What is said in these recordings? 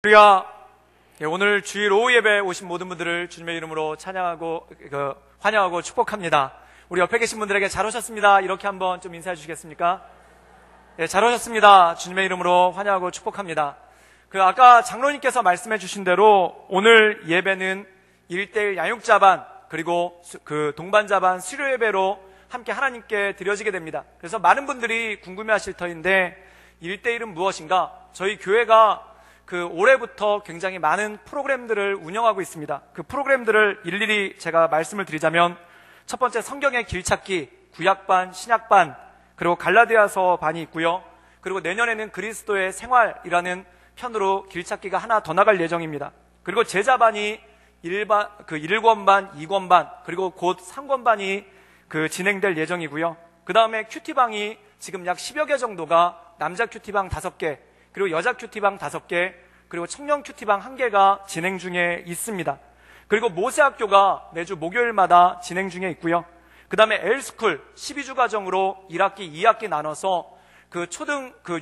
우리가 오늘 주일 오후 예배에 오신 모든 분들을 주님의 이름으로 찬양하고 환영하고 축복합니다. 우리 옆에 계신 분들에게 잘 오셨습니다. 이렇게 한번 좀 인사해 주시겠습니까? 네, 잘 오셨습니다. 주님의 이름으로 환영하고 축복합니다. 아까 장로님께서 말씀해 주신 대로 오늘 예배는 1:1 양육자반 그리고 동반자반 수료 예배로 함께 하나님께 드려지게 됩니다. 그래서 많은 분들이 궁금해 하실 터인데 1:1은 무엇인가? 저희 교회가 올해부터 굉장히 많은 프로그램들을 운영하고 있습니다. 그 프로그램들을 일일이 제가 말씀을 드리자면 첫 번째 성경의 길찾기, 구약반, 신약반, 그리고 갈라디아서 반이 있고요. 그리고 내년에는 그리스도의 생활이라는 편으로 길찾기가 하나 더 나갈 예정입니다. 그리고 제자반이 1권반, 2권반, 그리고 곧 3권반이 진행될 예정이고요. 그 다음에 큐티방이 지금 약 10여 개 정도가 남자 큐티방 5개, 그리고 여자 큐티방 5개, 그리고 청년 큐티방 1개가 진행 중에 있습니다. 그리고 모세학교가 매주 목요일마다 진행 중에 있고요. 그 다음에 엘스쿨 12주 과정으로 1학기, 2학기 나눠서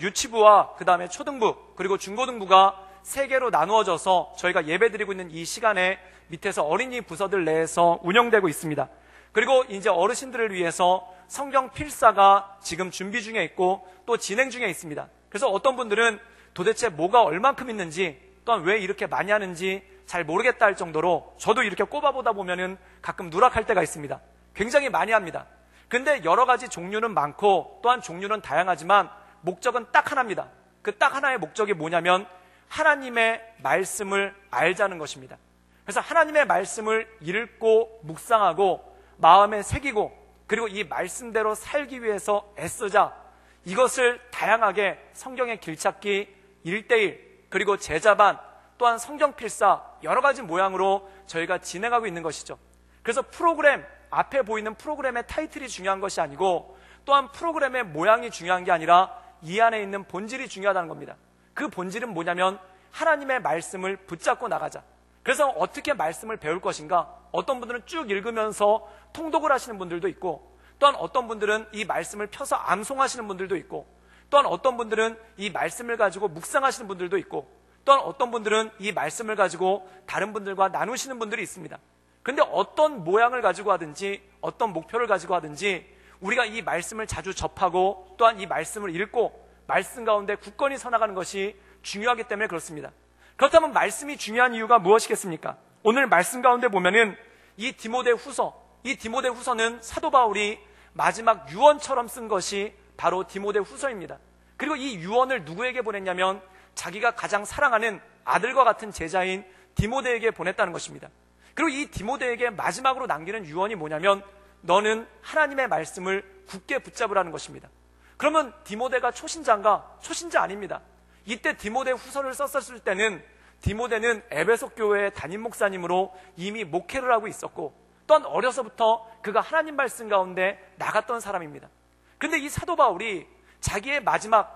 유치부와 그 다음에 초등부, 그리고 중고등부가 3개로 나누어져서 저희가 예배드리고 있는 이 시간에 밑에서 어린이 부서들 내에서 운영되고 있습니다. 그리고 이제 어르신들을 위해서 성경 필사가 지금 준비 중에 있고 또 진행 중에 있습니다. 그래서 어떤 분들은 도대체 뭐가 얼만큼 있는지 또한 왜 이렇게 많이 하는지 잘 모르겠다 할 정도로 저도 이렇게 꼽아보다 보면은 가끔 누락할 때가 있습니다. 굉장히 많이 합니다. 근데 여러 가지 종류는 많고 또한 종류는 다양하지만 목적은 딱 하나입니다. 그 딱 하나의 목적이 뭐냐면 하나님의 말씀을 알자는 것입니다. 그래서 하나님의 말씀을 읽고 묵상하고 마음에 새기고 그리고 이 말씀대로 살기 위해서 애쓰자. 이것을 다양하게 성경의 길찾기 1:1 그리고 제자반 또한 성경필사 여러 가지 모양으로 저희가 진행하고 있는 것이죠. 그래서 프로그램 앞에 보이는 프로그램의 타이틀이 중요한 것이 아니고 또한 프로그램의 모양이 중요한 게 아니라 이 안에 있는 본질이 중요하다는 겁니다. 그 본질은 뭐냐면 하나님의 말씀을 붙잡고 나가자. 그래서 어떻게 말씀을 배울 것인가? 어떤 분들은 쭉 읽으면서 통독을 하시는 분들도 있고 또한 어떤 분들은 이 말씀을 펴서 암송하시는 분들도 있고 또한 어떤 분들은 이 말씀을 가지고 묵상하시는 분들도 있고 또한 어떤 분들은 이 말씀을 가지고 다른 분들과 나누시는 분들이 있습니다. 그런데 어떤 모양을 가지고 하든지 어떤 목표를 가지고 하든지 우리가 이 말씀을 자주 접하고 또한 이 말씀을 읽고 말씀 가운데 굳건히 서나가는 것이 중요하기 때문에 그렇습니다. 그렇다면 말씀이 중요한 이유가 무엇이겠습니까? 오늘 말씀 가운데 보면은 이 디모데후서는 사도 바울이 마지막 유언처럼 쓴 것이 바로 디모데후서입니다. 그리고 이 유언을 누구에게 보냈냐면 자기가 가장 사랑하는 아들과 같은 제자인 디모데에게 보냈다는 것입니다. 그리고 이 디모데에게 마지막으로 남기는 유언이 뭐냐면 너는 하나님의 말씀을 굳게 붙잡으라는 것입니다. 그러면 디모데가 초신자인가? 초신자 아닙니다. 이때 디모데후서를 썼을 때는 디모데는 에베소 교회의 담임 목사님으로 이미 목회를 하고 있었고 또한 어려서부터 그가 하나님 말씀 가운데 나갔던 사람입니다. 그런데 이 사도 바울이 자기의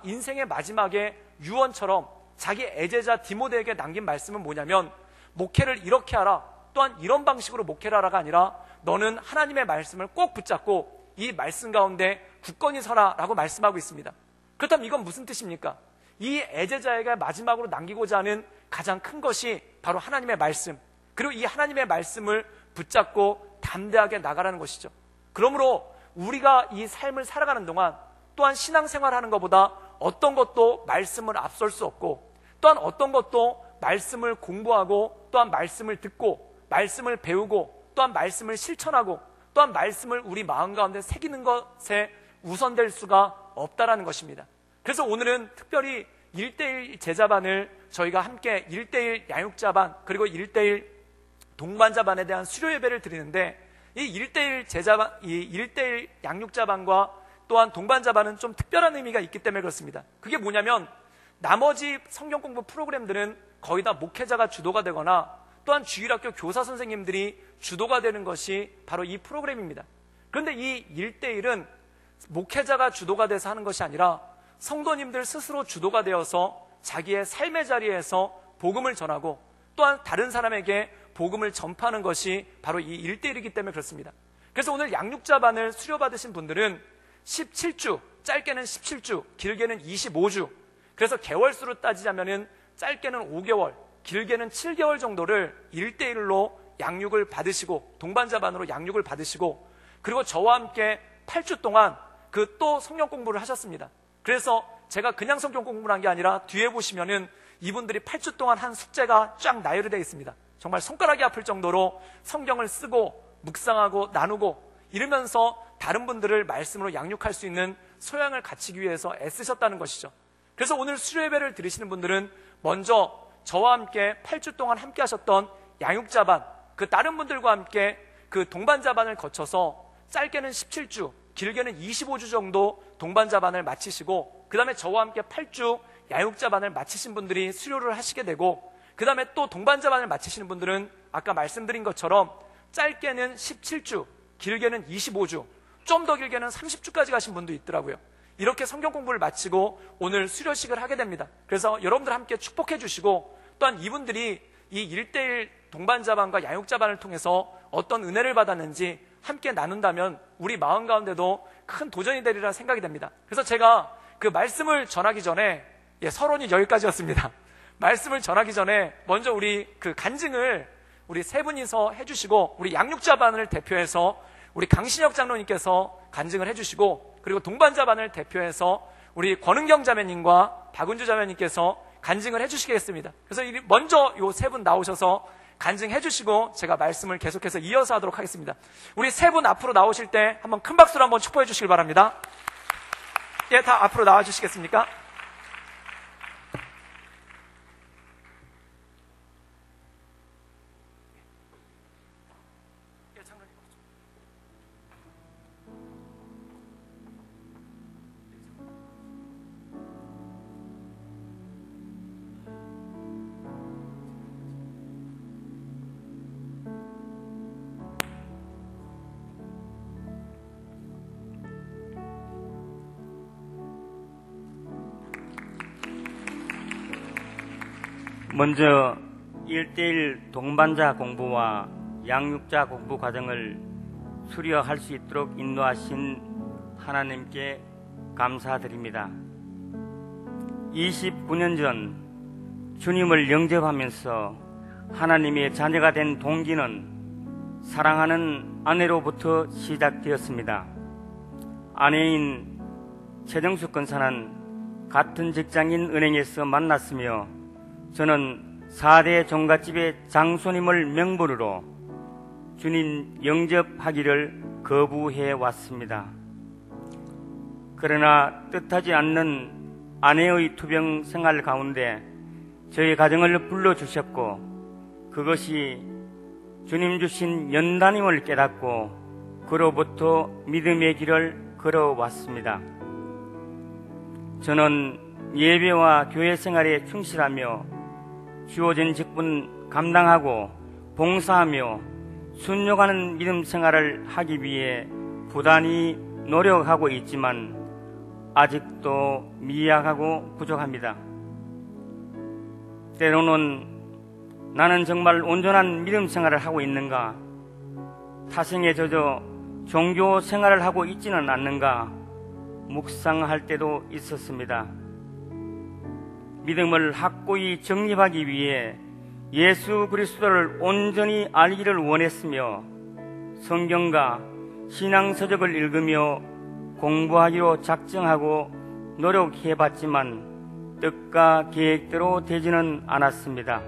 인생의 마지막에 유언처럼 자기 애제자 디모데에게 남긴 말씀은 뭐냐면 목회를 이렇게 하라 또한 이런 방식으로 목회를 하라가 아니라 너는 하나님의 말씀을 꼭 붙잡고 이 말씀 가운데 굳건히 서라 라고 말씀하고 있습니다. 그렇다면 이건 무슨 뜻입니까? 이 애제자에게 마지막으로 남기고자 하는 가장 큰 것이 바로 하나님의 말씀 그리고 이 하나님의 말씀을 붙잡고 담대하게 나가라는 것이죠. 그러므로 우리가 이 삶을 살아가는 동안 또한 신앙생활하는 것보다 어떤 것도 말씀을 앞설 수 없고 또한 어떤 것도 말씀을 공부하고 또한 말씀을 듣고 말씀을 배우고 또한 말씀을 실천하고 또한 말씀을 우리 마음 가운데 새기는 것에 우선될 수가 없다라는 것입니다. 그래서 오늘은 특별히 1:1 제자반을 저희가 함께 1:1 양육자반 그리고 1:1 동반자반에 대한 수료 예배를 드리는데 이 1:1 양육자반과 또한 동반자반은 좀 특별한 의미가 있기 때문에 그렇습니다. 그게 뭐냐면 나머지 성경 공부 프로그램들은 거의 다 목회자가 주도가 되거나 또한 주일학교 교사 선생님들이 주도가 되는 것이 바로 이 프로그램입니다. 그런데 이 1:1은 목회자가 주도가 돼서 하는 것이 아니라 성도님들 스스로 주도가 되어서 자기의 삶의 자리에서 복음을 전하고 또한 다른 사람에게 복음을 전파하는 것이 바로 이 1:1이기 때문에 그렇습니다. 그래서 오늘 양육자반을 수료받으신 분들은 17주, 짧게는 17주, 길게는 25주, 그래서 개월수로 따지자면은 짧게는 5개월, 길게는 7개월 정도를 1대1로 양육을 받으시고 동반자반으로 양육을 받으시고 그리고 저와 함께 8주 동안 그 또 성경 공부를 하셨습니다. 그래서 제가 그냥 성경 공부를 한 게 아니라 뒤에 보시면은 이분들이 8주 동안 한 숙제가 쫙 나열이 되어 있습니다. 정말 손가락이 아플 정도로 성경을 쓰고 묵상하고 나누고 이러면서 다른 분들을 말씀으로 양육할 수 있는 소양을 갖추기 위해서 애쓰셨다는 것이죠. 그래서 오늘 수료 예배를 드리시는 분들은 먼저 저와 함께 8주 동안 함께 하셨던 양육자반, 그 다른 분들과 함께 그 동반자반을 거쳐서 짧게는 17주, 길게는 25주 정도 동반자반을 마치시고 그 다음에 저와 함께 8주 양육자반을 마치신 분들이 수료를 하시게 되고 그 다음에 또 동반자반을 마치시는 분들은 아까 말씀드린 것처럼 짧게는 17주, 길게는 25주, 좀 더 길게는 30주까지 가신 분도 있더라고요. 이렇게 성경 공부를 마치고 오늘 수료식을 하게 됩니다. 그래서 여러분들 함께 축복해 주시고 또한 이분들이 이 1대1 동반자반과 양육자반을 통해서 어떤 은혜를 받았는지 함께 나눈다면 우리 마음 가운데도 큰 도전이 되리라 생각이 됩니다. 그래서 제가 그 말씀을 전하기 전에 서론이 여기까지였습니다. 말씀을 전하기 전에 먼저 우리 그 간증을 우리 세 분이서 해주시고 우리 양육자반을 대표해서 우리 강신혁 장로님께서 간증을 해주시고 그리고 동반자반을 대표해서 우리 권은경 자매님과 박은주 자매님께서 간증을 해주시겠습니다. 그래서 먼저 이 세 분 나오셔서 간증해 주시고 제가 말씀을 계속해서 이어서 하도록 하겠습니다. 우리 세 분 앞으로 나오실 때 한번 큰 박수로 한번 축복해 주시길 바랍니다. 예, 다 앞으로 나와 주시겠습니까? 먼저 1대1 동반자 공부와 양육자 공부 과정을 수료할 수 있도록 인도하신 하나님께 감사드립니다. 29년 전 주님을 영접하면서 하나님의 자녀가 된 동기는 사랑하는 아내로부터 시작되었습니다. 아내인 최정숙 권사는 같은 직장인 은행에서 만났으며 저는 4대 종갓집의 장손임을 명분으로 주님 영접하기를 거부해 왔습니다. 그러나 뜻하지 않는 아내의 투병 생활 가운데 저희 가정을 불러주셨고 그것이 주님 주신 연단임을 깨닫고 그로부터 믿음의 길을 걸어왔습니다. 저는 예배와 교회 생활에 충실하며 주어진 직분 감당하고 봉사하며 순종하는 믿음 생활을 하기 위해 부단히 노력하고 있지만 아직도 미약하고 부족합니다. 때로는 나는 정말 온전한 믿음 생활을 하고 있는가? 타성에 젖어 종교 생활을 하고 있지는 않는가? 묵상할 때도 있었습니다. 믿음을 확고히 정립하기 위해 예수 그리스도를 온전히 알기를 원했으며 성경과 신앙서적을 읽으며 공부하기로 작정하고 노력해봤지만 뜻과 계획대로 되지는 않았습니다.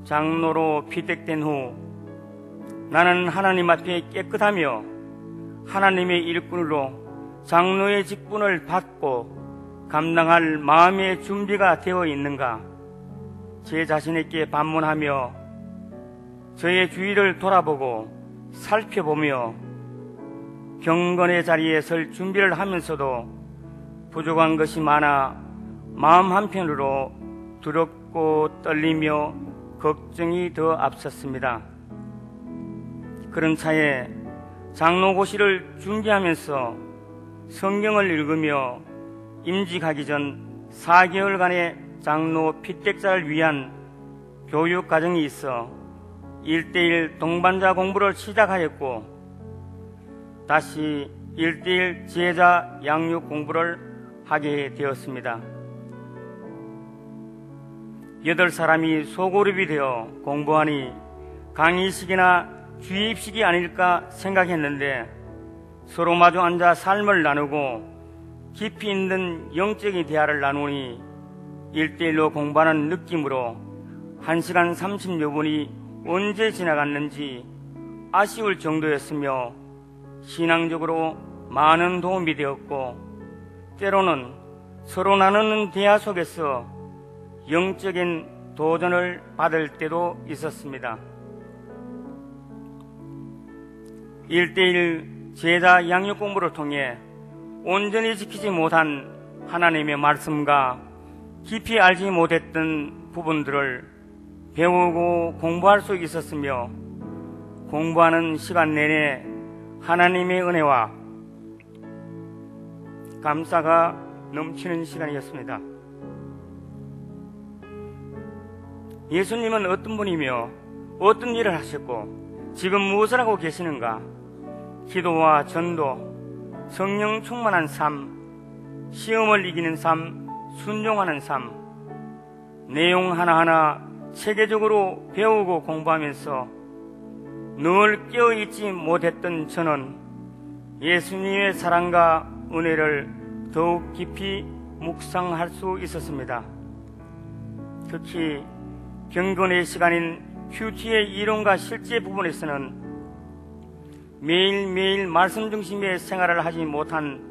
장로로 피택된 후 나는 하나님 앞에 깨끗하며 하나님의 일꾼으로 장로의 직분을 받고 감당할 마음의 준비가 되어 있는가? 제 자신에게 반문하며 저의 주위를 돌아보고 살펴보며 경건의 자리에 설 준비를 하면서도 부족한 것이 많아 마음 한편으로 두렵고 떨리며 걱정이 더 앞섰습니다. 그런 차에 장로고시를 준비하면서 성경을 읽으며 임직하기 전 4개월간의 장로 피택자를 위한 교육 과정이 있어 1대1 동반자 공부를 시작하였고 다시 1대1 제자 양육 공부를 하게 되었습니다. 8사람이 소그룹이 되어 공부하니 강의식이나 주입식이 아닐까 생각했는데 서로 마주 앉아 삶을 나누고 깊이 있는 영적인 대화를 나누니 1대1로 공부하는 느낌으로 1시간 30여 분이 언제 지나갔는지 아쉬울 정도였으며 신앙적으로 많은 도움이 되었고 때로는 서로 나누는 대화 속에서 영적인 도전을 받을 때도 있었습니다. 1대1 제자 양육 공부를 통해 온전히 지키지 못한 하나님의 말씀과 깊이 알지 못했던 부분들을 배우고 공부할 수 있었으며 공부하는 시간 내내 하나님의 은혜와 감사가 넘치는 시간이었습니다. 예수님은 어떤 분이며 어떤 일을 하셨고 지금 무엇을 하고 계시는가? 기도와 전도, 성령 충만한 삶, 시험을 이기는 삶, 순종하는 삶, 내용 하나하나 체계적으로 배우고 공부하면서 늘 깨어있지 못했던 저는 예수님의 사랑과 은혜를 더욱 깊이 묵상할 수 있었습니다. 특히 경건의 시간인 큐티의 이론과 실제 부분에서는 매일매일 말씀 중심의 생활을 하지 못한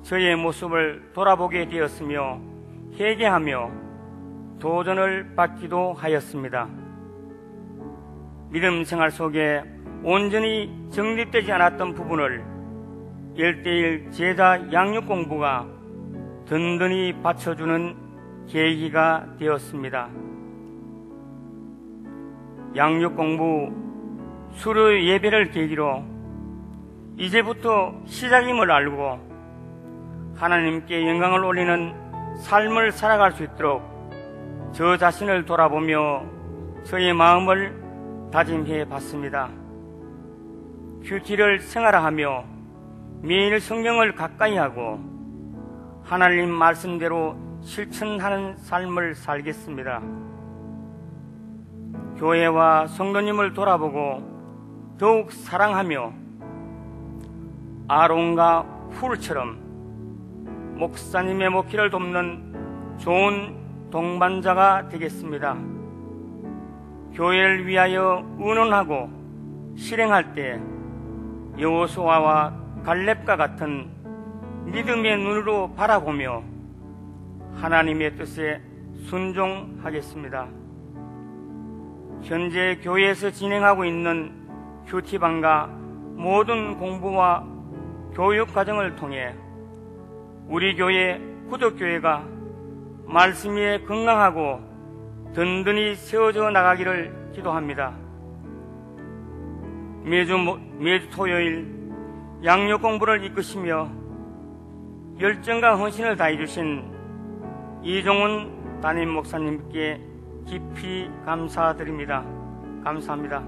저의 모습을 돌아보게 되었으며 회개하며 도전을 받기도 하였습니다. 믿음 생활 속에 온전히 정립되지 않았던 부분을 1대1 제자 양육 공부가 든든히 받쳐주는 계기가 되었습니다. 양육 공부 수료 예배를 계기로 이제부터 시작임을 알고 하나님께 영광을 올리는 삶을 살아갈 수 있도록 저 자신을 돌아보며 저의 마음을 다짐해 봤습니다. 큐티를 생활화하며 매일 성경을 가까이 하고 하나님 말씀대로 실천하는 삶을 살겠습니다. 교회와 성도님을 돌아보고 더욱 사랑하며 아론과 훌처럼 목사님의 목회를 돕는 좋은 동반자가 되겠습니다. 교회를 위하여 의논하고 실행할 때 여호수아와 갈렙과 같은 믿음의 눈으로 바라보며 하나님의 뜻에 순종하겠습니다. 현재 교회에서 진행하고 있는 큐티반과 모든 공부와 교육 과정을 통해 우리 교회 구독교회가 말씀 위에 건강하고 든든히 세워져 나가기를 기도합니다. 매주 토요일 양육 공부를 이끄시며 열정과 헌신을 다해주신 이종훈 담임 목사님께 깊이 감사드립니다. 감사합니다.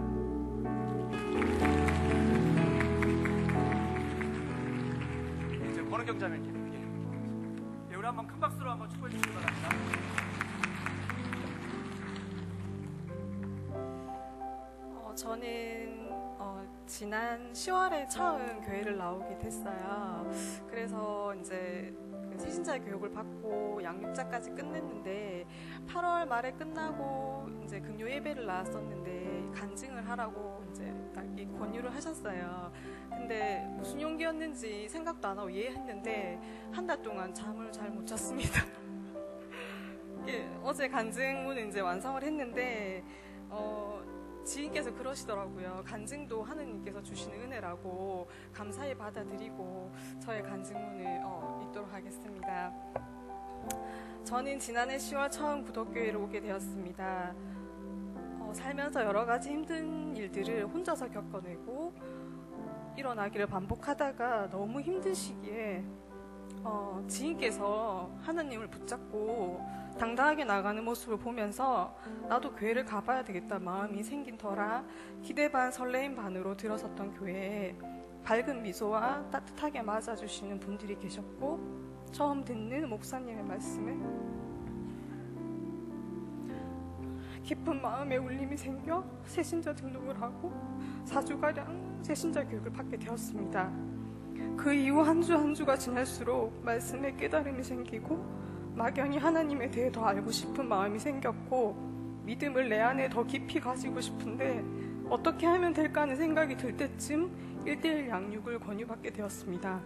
이제 권은경 자매님께 우리 한번 큰 박수로 한번 축복해 주시기 바랍니다. 저는 지난 10월에 처음 교회를 나오게 됐어요. 그래서 이제 세신자 교육을 받고 양육자까지 끝냈는데 8월 말에 끝나고 이제 금요 예배를 나왔었는데 간증을 하라고 이제 딱 권유를 하셨어요. 근데 무슨 용기였는지 생각도 안 하고 이해했는데 한 달 동안 잠을 잘 못 잤습니다. 어제 간증문을 이제 완성을 했는데 지인께서 그러시더라고요. 간증도 하느님께서 주시는 은혜라고 감사히 받아들이고 저의 간증문을 읽도록 하겠습니다. 저는 지난해 10월 처음 구독교회를 오게 되었습니다. 살면서 여러 가지 힘든 일들을 혼자서 겪어내고 일어나기를 반복하다가 너무 힘든 시기에 지인께서 하나님을 붙잡고 당당하게 나가는 모습을 보면서 나도 교회를 가봐야 되겠다 마음이 생긴 터라 기대 반 설레임 반으로 들어섰던 교회에 밝은 미소와 따뜻하게 맞아주시는 분들이 계셨고 처음 듣는 목사님의 말씀을 깊은 마음의 울림이 생겨 새신자 등록을 하고 4주가량 새신자 교육을 받게 되었습니다. 그 이후 한 주 한 주가 지날수록 말씀에 깨달음이 생기고 막연히 하나님에 대해 더 알고 싶은 마음이 생겼고 믿음을 내 안에 더 깊이 가지고 싶은데 어떻게 하면 될까 하는 생각이 들 때쯤 1:1 양육을 권유받게 되었습니다.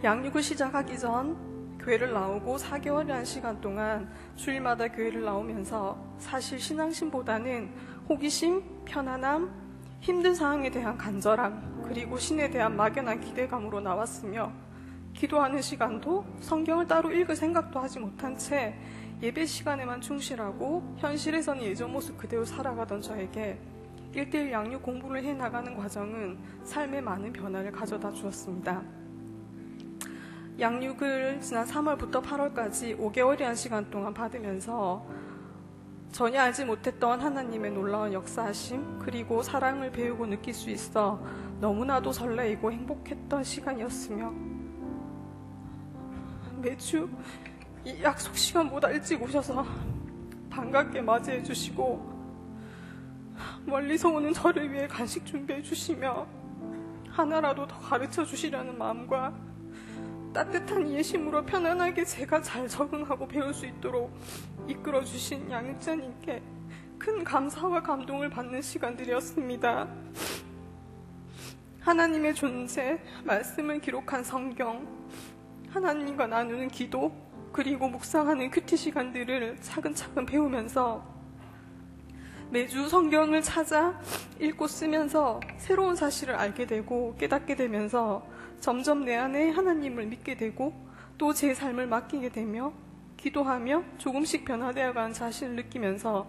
양육을 시작하기 전 교회를 나오고 4개월이라는 시간 동안 주일마다 교회를 나오면서 사실 신앙심보다는 호기심, 편안함, 힘든 상황에 대한 간절함, 그리고 신에 대한 막연한 기대감으로 나왔으며 기도하는 시간도 성경을 따로 읽을 생각도 하지 못한 채 예배 시간에만 충실하고 현실에서는 예전 모습 그대로 살아가던 저에게 1:1 양육 공부를 해나가는 과정은 삶에 많은 변화를 가져다 주었습니다. 양육을 지난 3월부터 8월까지 5개월이라는 시간 동안 받으면서 전혀 알지 못했던 하나님의 놀라운 역사하심 그리고 사랑을 배우고 느낄 수 있어 너무나도 설레이고 행복했던 시간이었으며 매주 이 약속 시간보다 일찍 오셔서 반갑게 맞이해 주시고 멀리서 오는 저를 위해 간식 준비해 주시며 하나라도 더 가르쳐 주시려는 마음과 따뜻한 이해심으로 편안하게 제가 잘 적응하고 배울 수 있도록 이끌어 주신 양육자님께 큰 감사와 감동을 받는 시간들이었습니다. 하나님의 존재, 말씀을 기록한 성경, 하나님과 나누는 기도, 그리고 묵상하는 큐티 시간들을 차근차근 배우면서 매주 성경을 찾아 읽고 쓰면서 새로운 사실을 알게 되고 깨닫게 되면서 점점 내 안에 하나님을 믿게 되고 또 제 삶을 맡기게 되며 기도하며 조금씩 변화되어가는 자신을 느끼면서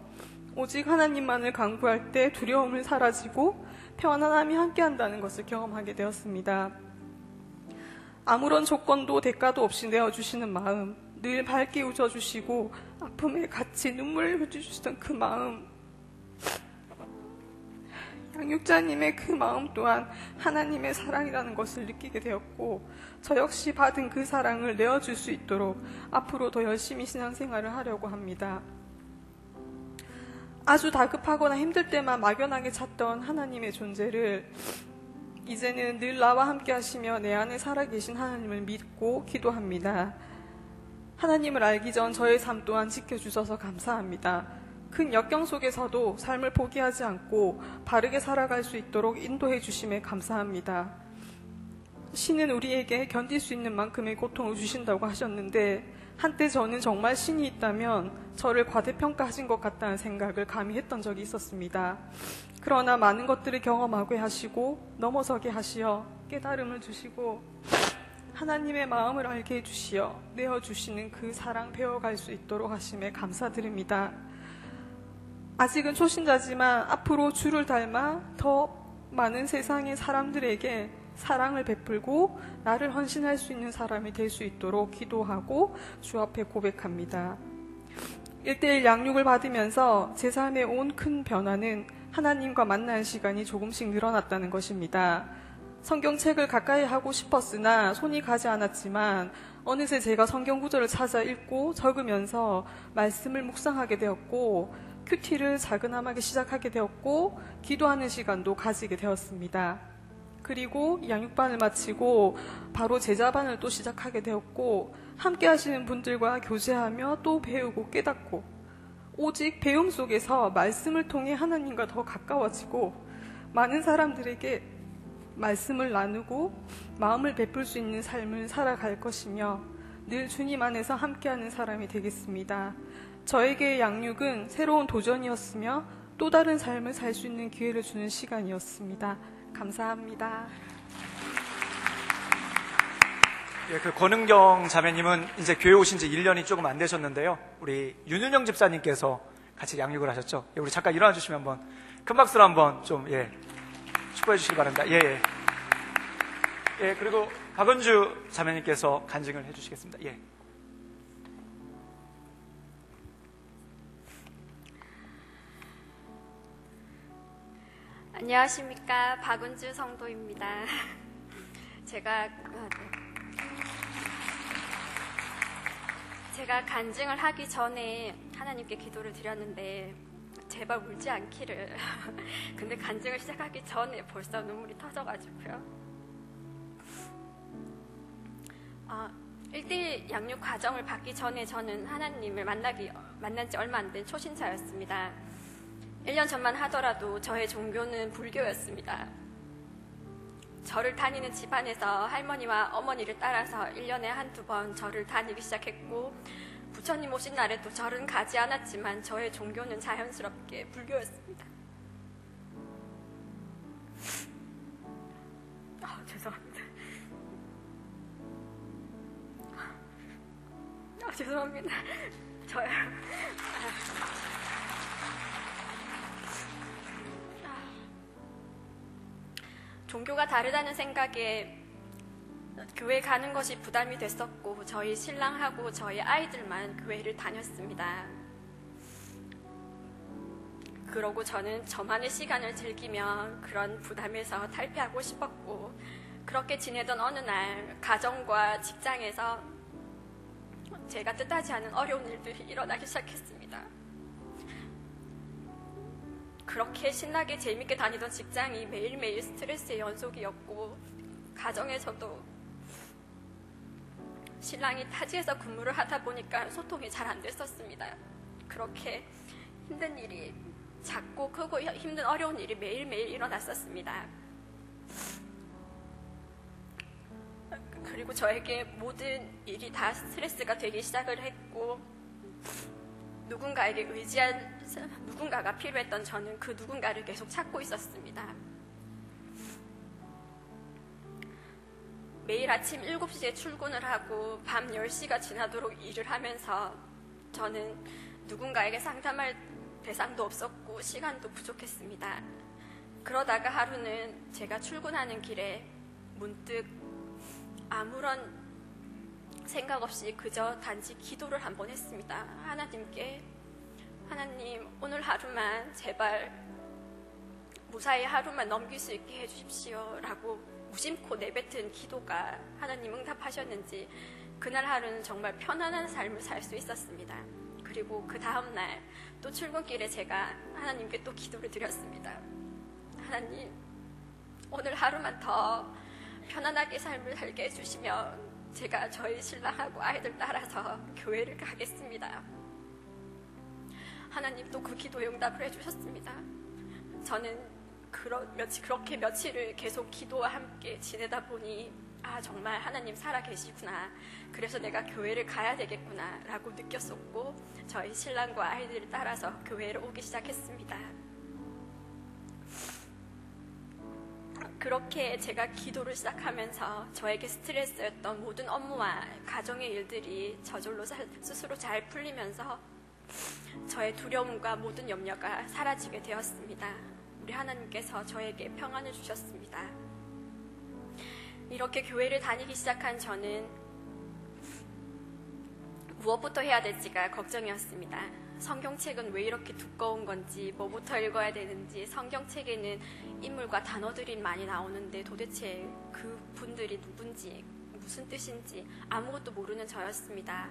오직 하나님만을 간구할 때 두려움을 사라지고 편안함이 함께한다는 것을 경험하게 되었습니다. 아무런 조건도 대가도 없이 내어주시는 마음, 늘 밝게 웃어주시고 아픔에 같이 눈물을 흘려주시던 그 마음, 양육자님의 그 마음 또한 하나님의 사랑이라는 것을 느끼게 되었고 저 역시 받은 그 사랑을 내어줄 수 있도록 앞으로 더 열심히 신앙생활을 하려고 합니다. 아주 다급하거나 힘들 때만 막연하게 찾던 하나님의 존재를 이제는 늘 나와 함께 하시며 내 안에 살아계신 하나님을 믿고 기도합니다. 하나님을 알기 전 저의 삶 또한 지켜주셔서 감사합니다. 큰 역경 속에서도 삶을 포기하지 않고 바르게 살아갈 수 있도록 인도해 주심에 감사합니다. 신은 우리에게 견딜 수 있는 만큼의 고통을 주신다고 하셨는데 한때 저는 정말 신이 있다면 저를 과대평가하신 것 같다는 생각을 감히 했던 적이 있었습니다. 그러나 많은 것들을 경험하게 하시고 넘어서게 하시어 깨달음을 주시고 하나님의 마음을 알게 해주시어 내어주시는 그 사랑 배워갈 수 있도록 하심에 감사드립니다. 아직은 초신자지만 앞으로 주를 닮아 더 많은 세상의 사람들에게 사랑을 베풀고 나를 헌신할 수 있는 사람이 될 수 있도록 기도하고 주 앞에 고백합니다. 1:1 양육을 받으면서 제 삶에 온 큰 변화는 하나님과 만나는 시간이 조금씩 늘어났다는 것입니다. 성경책을 가까이 하고 싶었으나 손이 가지 않았지만 어느새 제가 성경 구절을 찾아 읽고 적으면서 말씀을 묵상하게 되었고 큐티를 자그마하게 시작하게 되었고 기도하는 시간도 가지게 되었습니다. 그리고 양육반을 마치고 바로 제자반을 또 시작하게 되었고 함께 하시는 분들과 교제하며 또 배우고 깨닫고 오직 배움 속에서 말씀을 통해 하나님과 더 가까워지고 많은 사람들에게 말씀을 나누고 마음을 베풀 수 있는 삶을 살아갈 것이며 늘 주님 안에서 함께하는 사람이 되겠습니다. 저에게 양육은 새로운 도전이었으며 또 다른 삶을 살 수 있는 기회를 주는 시간이었습니다. 감사합니다. 예, 그 권은경 자매님은 이제 교회 오신 지 1년이 조금 안 되셨는데요. 우리 윤윤영 집사님께서 같이 양육을 하셨죠. 예, 우리 잠깐 일어나 주시면 한번 큰 박수로 한번 좀 축복해 주시기 바랍니다. 예. 예, 그리고 박은주 자매님께서 간증을 해 주시겠습니다. 예. 안녕하십니까, 박은주 성도입니다. 제가 간증을 하기 전에 하나님께 기도를 드렸는데 제발 울지 않기를. 근데 간증을 시작하기 전에 벌써 눈물이 터져가지고요. 1대1 양육 과정을 받기 전에 저는 하나님을 만난 지 얼마 안 된 초신자였습니다. 1년 전만 하더라도 저의 종교는 불교였습니다. 절을 다니는 집안에서 할머니와 어머니를 따라서 1년에 한두 번 절을 다니기 시작했고, 부처님 오신 날에도 절은 가지 않았지만 저의 종교는 자연스럽게 불교였습니다. 죄송합니다. 죄송합니다. 저요. 종교가 다르다는 생각에 교회 가는 것이 부담이 됐었고, 저희 신랑하고 저희 아이들만 교회를 다녔습니다. 그러고 저는 저만의 시간을 즐기며 그런 부담에서 탈피하고 싶었고, 그렇게 지내던 어느 날 가정과 직장에서 제가 뜻하지 않은 어려운 일들이 일어나기 시작했습니다. 그렇게 신나게 재밌게 다니던 직장이 매일매일 스트레스의 연속이었고, 가정에서도 신랑이 타지에서 근무를 하다 보니까 소통이 잘 안 됐었습니다. 그렇게 힘든 일이, 작고 크고 힘든 어려운 일이 매일매일 일어났었습니다. 그리고 저에게 모든 일이 다 스트레스가 되기 시작을 했고, 누군가에게 의지한 누군가가 필요했던 저는 그 누군가를 계속 찾고 있었습니다. 매일 아침 7시에 출근을 하고 밤 10시가 지나도록 일을 하면서 저는 누군가에게 상담할 대상도 없었고 시간도 부족했습니다. 그러다가 하루는 제가 출근하는 길에 문득 아무런 생각 없이 그저 단지 기도를 한번 했습니다. 하나님께, 하나님 오늘 하루만 제발 무사히 하루만 넘길 수 있게 해주십시오 라고 무심코 내뱉은 기도가 하나님 응답하셨는지 그날 하루는 정말 편안한 삶을 살 수 있었습니다. 그리고 그 다음날 또 출근길에 제가 하나님께 또 기도를 드렸습니다. 하나님 오늘 하루만 더 편안하게 삶을 살게 해주시면 제가 저희 신랑하고 아이들 따라서 교회를 가겠습니다. 하나님 또 그 기도에 응답을 해주셨습니다. 저는 그렇게 며칠을 계속 기도와 함께 지내다 보니 정말 하나님 살아계시구나, 그래서 내가 교회를 가야 되겠구나 라고 느꼈었고, 저희 신랑과 아이들을 따라서 교회를 오기 시작했습니다. 그렇게 제가 기도를 시작하면서 저에게 스트레스였던 모든 업무와 가정의 일들이 저절로 스스로 잘 풀리면서 저의 두려움과 모든 염려가 사라지게 되었습니다. 우리 하나님께서 저에게 평안을 주셨습니다. 이렇게 교회를 다니기 시작한 저는 무엇부터 해야 될지가 걱정이었습니다. 성경책은 왜 이렇게 두꺼운 건지, 뭐부터 읽어야 되는지, 성경책에는 인물과 단어들이 많이 나오는데 도대체 그 분들이 누군지, 무슨 뜻인지 아무것도 모르는 저였습니다.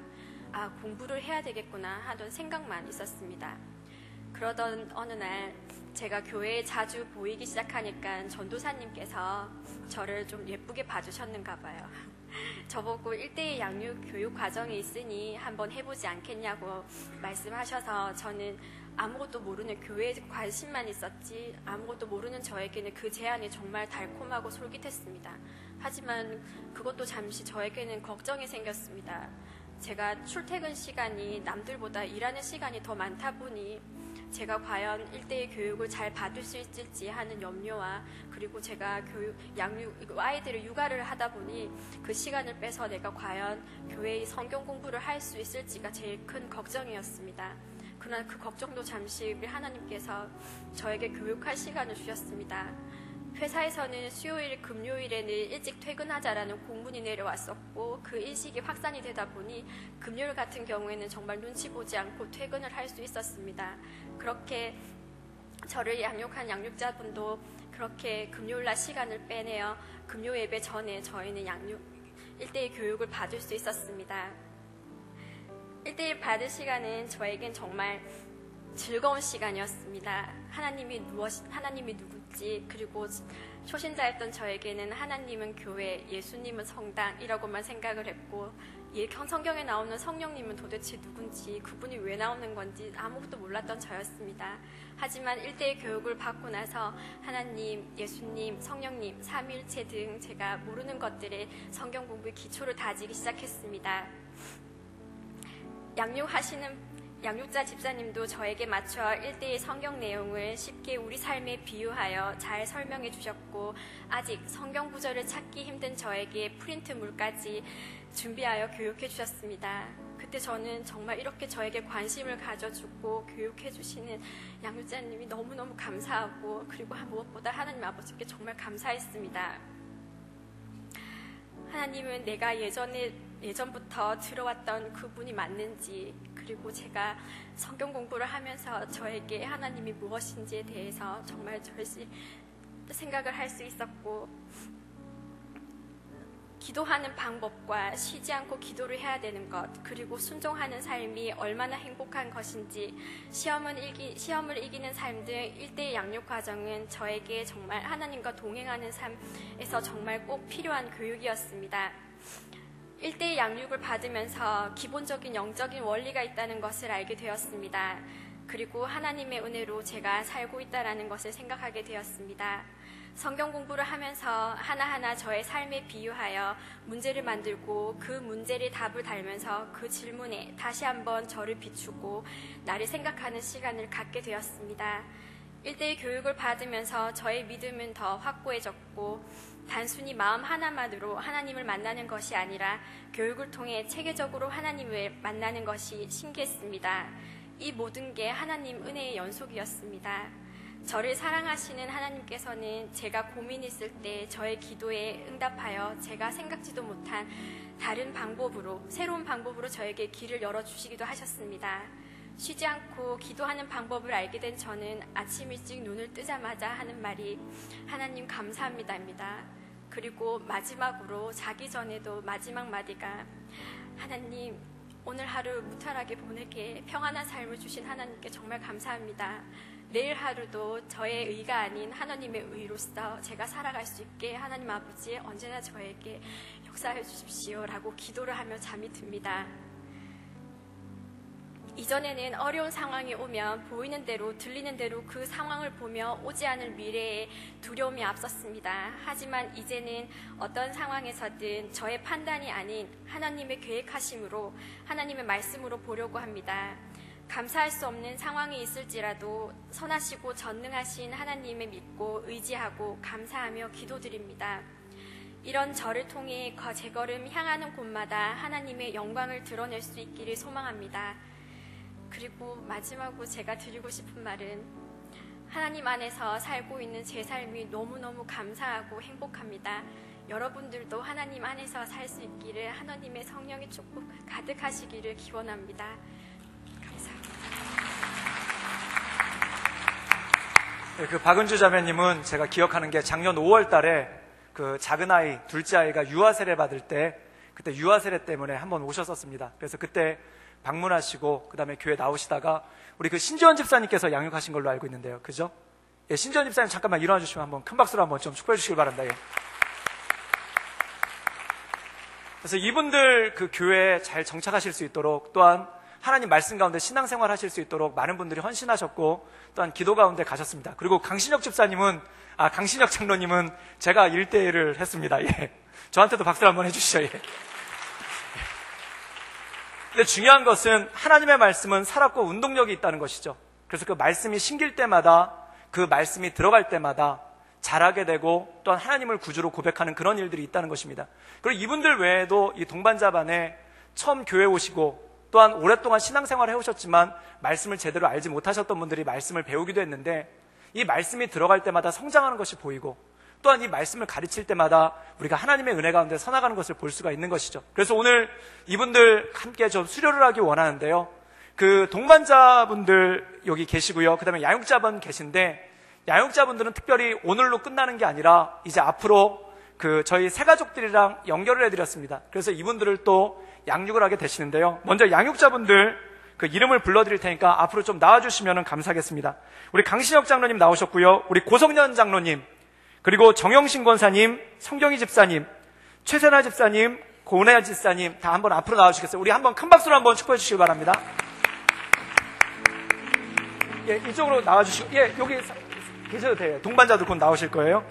공부를 해야 되겠구나 하던 생각만 있었습니다. 그러던 어느 날 제가 교회에 자주 보이기 시작하니까 전도사님께서 저를 좀 예쁘게 봐주셨는가 봐요. 저보고 1대1 양육 교육 과정이 있으니 한번 해보지 않겠냐고 말씀하셔서, 저는 아무것도 모르는 교회에 관심만 있었지 아무것도 모르는 저에게는 그 제안이 정말 달콤하고 솔깃했습니다. 하지만 그것도 잠시 저에게는 걱정이 생겼습니다. 제가 출퇴근 시간이 남들보다 일하는 시간이 더 많다 보니 제가 과연 1대1 교육을 잘 받을 수 있을지 하는 염려와, 그리고 제가 아이들을 육아를 하다 보니 그 시간을 빼서 내가 과연 교회의 성경 공부를 할 수 있을지가 제일 큰 걱정이었습니다. 그러나 그 걱정도 잠시 우리 하나님께서 저에게 교육할 시간을 주셨습니다. 회사에서는 수요일, 금요일에는 일찍 퇴근하자라는 공문이 내려왔었고, 그 인식이 확산이 되다 보니 금요일 같은 경우에는 정말 눈치 보지 않고 퇴근을 할 수 있었습니다. 그렇게 저를 양육한 양육자분도 그렇게 금요일날 시간을 빼내어 금요 예배 전에 저희는 1대1 교육을 받을 수 있었습니다. 1대1 받을 시간은 저에겐 정말 즐거운 시간이었습니다. 하나님이 누군지, 그리고 초신자였던 저에게는 하나님은 교회, 예수님은 성당이라고만 생각을 했고, 성경에 나오는 성령님은 도대체 누군지, 그분이 왜 나오는 건지 아무것도 몰랐던 저였습니다. 하지만 1대1 교육을 받고 나서 하나님, 예수님, 성령님, 삼위일체 등 제가 모르는 것들에 성경 공부의 기초를 다지기 시작했습니다. 양육자 집사님도 저에게 맞춰 1대1 성경 내용을 쉽게 우리 삶에 비유하여 잘 설명해 주셨고, 아직 성경 구절을 찾기 힘든 저에게 프린트물까지 준비하여 교육해 주셨습니다. 그때 저는 정말 이렇게 저에게 관심을 가져주고 교육해 주시는 양육자님이 너무너무 감사하고, 그리고 무엇보다 하나님 아버지께 정말 감사했습니다. 하나님은 내가 예전부터 들어왔던 그분이 맞는지, 그리고 제가 성경 공부를 하면서 저에게 하나님이 무엇인지에 대해서 정말 절실히 생각을 할 수 있었고, 기도하는 방법과 쉬지 않고 기도를 해야 되는 것, 그리고 순종하는 삶이 얼마나 행복한 것인지, 시험을 이기는 삶 등 1대1 양육 과정은 저에게 정말 하나님과 동행하는 삶에서 정말 꼭 필요한 교육이었습니다. 1대1 양육을 받으면서 기본적인 영적인 원리가 있다는 것을 알게 되었습니다. 그리고 하나님의 은혜로 제가 살고 있다는 것을 생각하게 되었습니다. 성경 공부를 하면서 하나하나 저의 삶에 비유하여 문제를 만들고, 그 문제를 답을 달면서 그 질문에 다시 한번 저를 비추고 나를 생각하는 시간을 갖게 되었습니다. 1대1 교육을 받으면서 저의 믿음은 더 확고해졌고, 단순히 마음 하나만으로 하나님을 만나는 것이 아니라 교육을 통해 체계적으로 하나님을 만나는 것이 신기했습니다. 이 모든 게 하나님 은혜의 연속이었습니다. 저를 사랑하시는 하나님께서는 제가 고민이 있을 때 저의 기도에 응답하여 제가 생각지도 못한 다른 방법으로, 새로운 방법으로 저에게 길을 열어주시기도 하셨습니다. 쉬지 않고 기도하는 방법을 알게 된 저는 아침 일찍 눈을 뜨자마자 하는 말이 하나님 감사합니다입니다. 그리고 마지막으로 자기 전에도 마지막 마디가 하나님, 오늘 하루 무탈하게 보내게 평안한 삶을 주신 하나님께 정말 감사합니다. 내일 하루도 저의 의가 아닌 하나님의 의로서 제가 살아갈 수 있게 하나님 아버지 언제나 저에게 역사해 주십시오라고 기도를 하며 잠이 듭니다. 이전에는 어려운 상황이 오면 보이는 대로 들리는 대로 그 상황을 보며 오지 않을 미래에 두려움이 앞섰습니다. 하지만 이제는 어떤 상황에서든 저의 판단이 아닌 하나님의 계획하심으로, 하나님의 말씀으로 보려고 합니다. 감사할 수 없는 상황이 있을지라도 선하시고 전능하신 하나님을 믿고 의지하고 감사하며 기도드립니다. 이런 저를 통해 제 걸음 향하는 곳마다 하나님의 영광을 드러낼 수 있기를 소망합니다. 그리고 마지막으로 제가 드리고 싶은 말은 하나님 안에서 살고 있는 제 삶이 너무너무 감사하고 행복합니다. 여러분들도 하나님 안에서 살 수 있기를, 하나님의 성령의 축복 가득하시기를 기원합니다. 감사합니다. 네, 그 박은주 자매님은 제가 기억하는 게 작년 5월 달에 그 작은 아이, 둘째 아이가 유아 세례 받을 때, 그때 유아 세례 때문에 한번 오셨었습니다. 그래서 그때 방문하시고 그 다음에 교회 나오시다가 우리 그 신지원 집사님께서 양육하신 걸로 알고 있는데요. 그죠? 예, 신지원 집사님 잠깐만 일어나 주시면 한번 큰 박수로 한번 좀 축복해 주시길 바랍니다. 예. 그래서 이분들 그 교회에 잘 정착하실 수 있도록, 또한 하나님 말씀 가운데 신앙생활 하실 수 있도록 많은 분들이 헌신하셨고, 또한 기도 가운데 가셨습니다. 그리고 강신혁 장로님은 제가 1대1을 했습니다. 예. 저한테도 박수를 한번 해주시죠. 예. 근데 중요한 것은 하나님의 말씀은 살았고 운동력이 있다는 것이죠. 그래서 그 말씀이 심길 때마다, 그 말씀이 들어갈 때마다 자라게 되고, 또한 하나님을 구주로 고백하는 그런 일들이 있다는 것입니다. 그리고 이분들 외에도 이 동반자반에 처음 교회 오시고, 또한 오랫동안 신앙생활을 해오셨지만 말씀을 제대로 알지 못하셨던 분들이 말씀을 배우기도 했는데, 이 말씀이 들어갈 때마다 성장하는 것이 보이고, 또한 이 말씀을 가르칠 때마다 우리가 하나님의 은혜 가운데 서나가는 것을 볼 수가 있는 것이죠. 그래서 오늘 이분들 함께 좀 수료를 하기 원하는데요. 그 동반자분들 여기 계시고요. 그 다음에 양육자분 계신데, 양육자분들은 특별히 오늘로 끝나는 게 아니라 이제 앞으로 그 저희 새가족들이랑 연결을 해드렸습니다. 그래서 이분들을 또 양육을 하게 되시는데요. 먼저 양육자분들 그 이름을 불러드릴 테니까 앞으로 좀 나와주시면 감사하겠습니다. 우리 강신혁 장로님 나오셨고요. 우리 고성년 장로님, 그리고 정영신 권사님, 성경희 집사님, 최세나 집사님, 고은혜 집사님 다 한번 앞으로 나와주시겠어요? 우리 한번 큰 박수로 한번 축복해 주시기 바랍니다. 예, 이쪽으로 나와주시고, 예, 여기 계셔도 돼요. 동반자도 곧 나오실 거예요.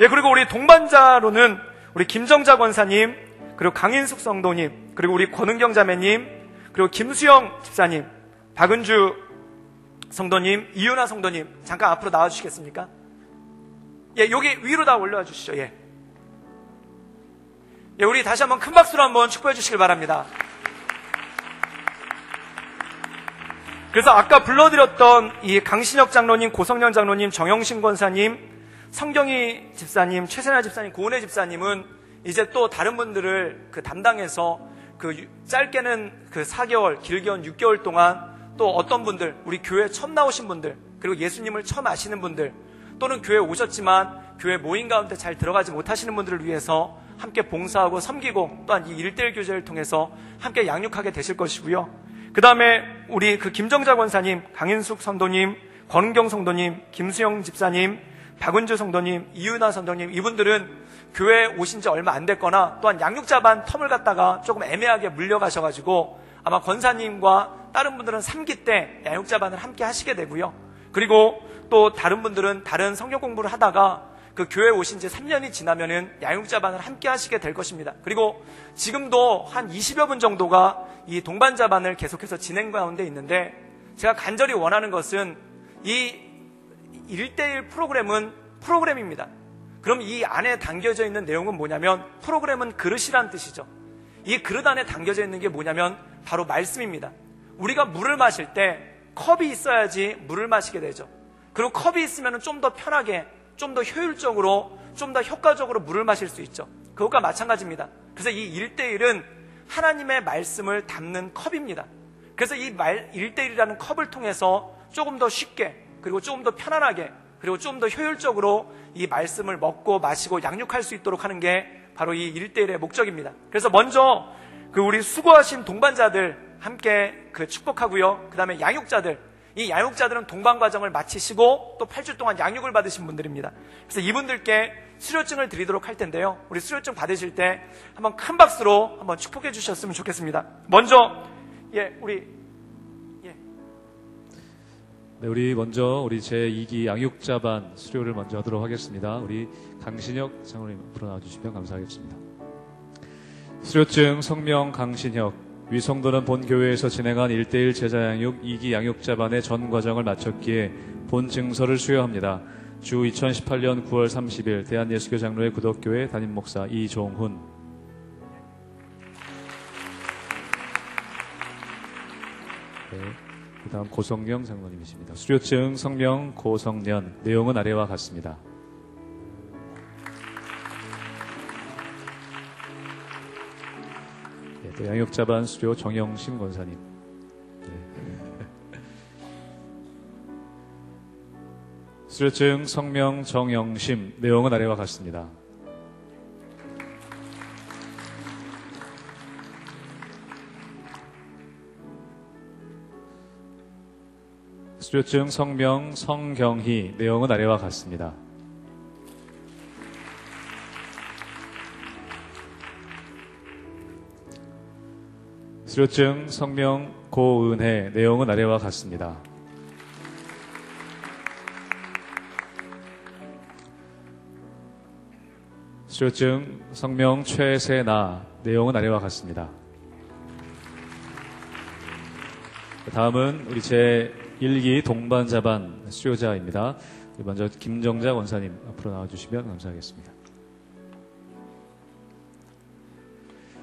예, 그리고 우리 동반자로는 우리 김정자 권사님, 그리고 강인숙 성도님, 그리고 우리 권은경 자매님, 그리고 김수영 집사님, 박은주 성도님, 이윤아 성도님, 잠깐 앞으로 나와주시겠습니까? 예, 여기 위로 다 올려와 주시죠. 예. 예, 우리 다시 한번 큰 박수로 한번 축복해 주시길 바랍니다. 그래서 아까 불러드렸던 이 강신혁 장로님, 고성년 장로님, 정영신 권사님, 성경희 집사님, 최세나 집사님, 고은혜 집사님은 이제 또 다른 분들을 그 담당해서 그 짧게는 그 4개월, 길게는 6개월 동안 또 어떤 분들, 우리 교회 처음 나오신 분들, 그리고 예수님을 처음 아시는 분들, 또는 교회에 오셨지만 교회 모임 가운데 잘 들어가지 못하시는 분들을 위해서 함께 봉사하고 섬기고 또한 이 1:1 교제를 통해서 함께 양육하게 되실 것이고요. 그 다음에 우리 그 김정자 권사님, 강인숙 성도님, 권은경 성도님, 김수영 집사님, 박은주 성도님, 이윤아 성도님, 이분들은 교회에 오신 지 얼마 안 됐거나 또한 양육자반 텀을 갖다가 조금 애매하게 물려가셔가지고 아마 권사님과 다른 분들은 3기 때 양육자반을 함께 하시게 되고요. 그리고 또 다른 분들은 다른 성경 공부를 하다가 그 교회에 오신 지 3년이 지나면은 양육자반을 함께 하시게 될 것입니다. 그리고 지금도 한 20여 분 정도가 이 동반자반을 계속해서 진행 가운데 있는데, 제가 간절히 원하는 것은 이 1:1 프로그램입니다. 그럼 이 안에 담겨져 있는 내용은 뭐냐면, 프로그램은 그릇이란 뜻이죠. 이 그릇 안에 담겨져 있는 게 뭐냐면 바로 말씀입니다. 우리가 물을 마실 때 컵이 있어야지 물을 마시게 되죠. 그리고 컵이 있으면 좀 더 편하게, 좀 더 효율적으로, 좀 더 효과적으로 물을 마실 수 있죠. 그것과 마찬가지입니다. 그래서 이 1:1은 하나님의 말씀을 담는 컵입니다. 그래서 이 1:1이라는 컵을 통해서 조금 더 쉽게, 그리고 조금 더 편안하게, 그리고 좀 더 효율적으로 이 말씀을 먹고 마시고 양육할 수 있도록 하는 게 바로 이 1:1의 목적입니다. 그래서 먼저 그 우리 수고하신 동반자들 함께 그 축복하고요. 그 다음에 양육자들, 이 양육자들은 동반 과정을 마치시고 또 8주 동안 양육을 받으신 분들입니다. 그래서 이분들께 수료증을 드리도록 할 텐데요. 우리 수료증 받으실 때 한번 큰 박수로 한번 축복해 주셨으면 좋겠습니다. 먼저 우리 먼저 우리 제2기 양육자반 수료를 먼저 하도록 하겠습니다. 우리 강신혁 장로님 앞으로 나와주시면 감사하겠습니다. 수료증 성명 강신혁, 위성도는 본 교회에서 진행한 1:1 제자양육 2기 양육자반의 전 과정을 마쳤기에 본 증서를 수여합니다. 주 2018년 9월 30일 대한예수교 장로회 구덕교회 담임목사 이종훈. 네, 그 다음 고성령 장로님이십니다. 수료증 성명 고성년, 내용은 아래와 같습니다. 네, 또 양육자반 수료 정영심 권사님. 네. 수료증 성명 정영심, 내용은 아래와 같습니다. 수료증 성명 성경희, 내용은 아래와 같습니다. 수료증 성명 고은혜, 내용은 아래와 같습니다. 수료증 성명 최세나, 내용은 아래와 같습니다. 다음은 우리 제1기 동반자반 수료자입니다. 먼저 김정자 원사님 앞으로 나와주시면 감사하겠습니다.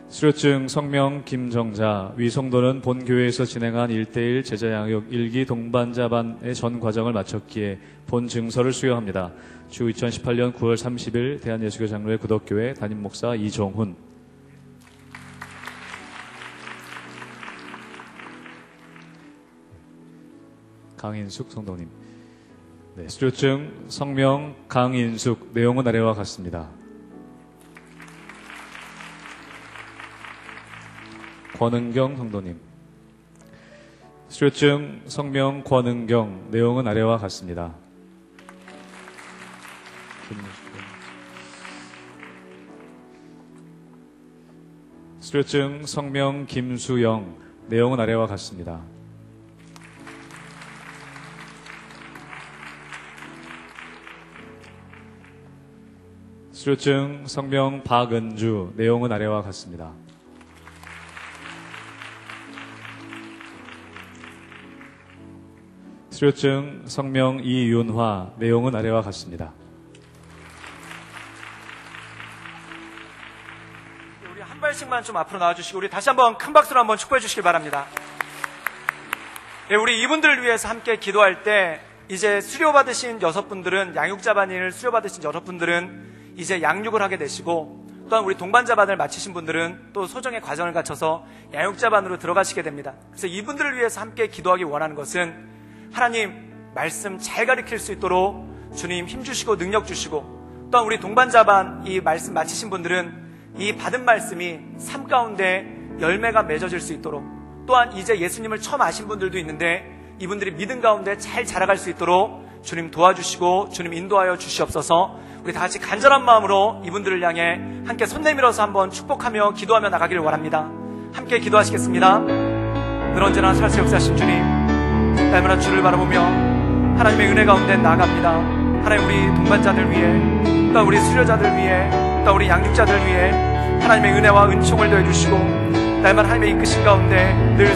수료증 성명 김정자, 위성도는 본 교회에서 진행한 1:1 제자양육 1기 동반자반의 전 과정을 마쳤기에 본 증서를 수여합니다. 주 2018년 9월 30일 대한예수교 장로회 구덕교회 담임목사 이종훈. 강인숙 성도님. 네, 수료증 성명 강인숙, 내용은 아래와 같습니다. 권은경 성도님. 수료증 성명 권은경, 내용은 아래와 같습니다. 수료증 성명 김수영, 내용은 아래와 같습니다. 수료증 성명 박은주, 내용은 아래와 같습니다. 수료증 성명 이윤화, 내용은 아래와 같습니다. 우리 한 발씩만 좀 앞으로 나와주시고 우리 다시 한번 큰 박수로 한번 축복해 주시길 바랍니다. 네, 우리 이분들을 위해서 함께 기도할 때 이제 수료받으신 6분들은, 양육자반을 수료받으신 여러분들은 이제 양육을 하게 되시고, 또한 우리 동반자반을 마치신 분들은 또 소정의 과정을 거쳐서 양육자반으로 들어가시게 됩니다. 그래서 이분들을 위해서 함께 기도하기 원하는 것은 하나님 말씀 잘 가르칠 수 있도록 주님 힘주시고 능력 주시고, 또한 우리 동반자반 이 말씀 마치신 분들은 이 받은 말씀이 삶 가운데 열매가 맺어질 수 있도록, 또한 이제 예수님을 처음 아신 분들도 있는데 이분들이 믿음 가운데 잘 자라갈 수 있도록 주님 도와주시고 주님 인도하여 주시옵소서. 우리 다 같이 간절한 마음으로 이분들을 향해 함께 손 내밀어서 한번 축복하며 기도하며 나가기를 원합니다. 함께 기도하시겠습니다. 늘 언제나 살아서 역사하신 주님, 날마다 주를 바라보며 하나님의 은혜 가운데 나아갑니다. 하나님 우리 동반자들 위해, 또 우리 수료자들 위해, 또 우리 양육자들 위해 하나님의 은혜와 은총을 더해주시고 날마다 하나님의 이끄신 가운데 늘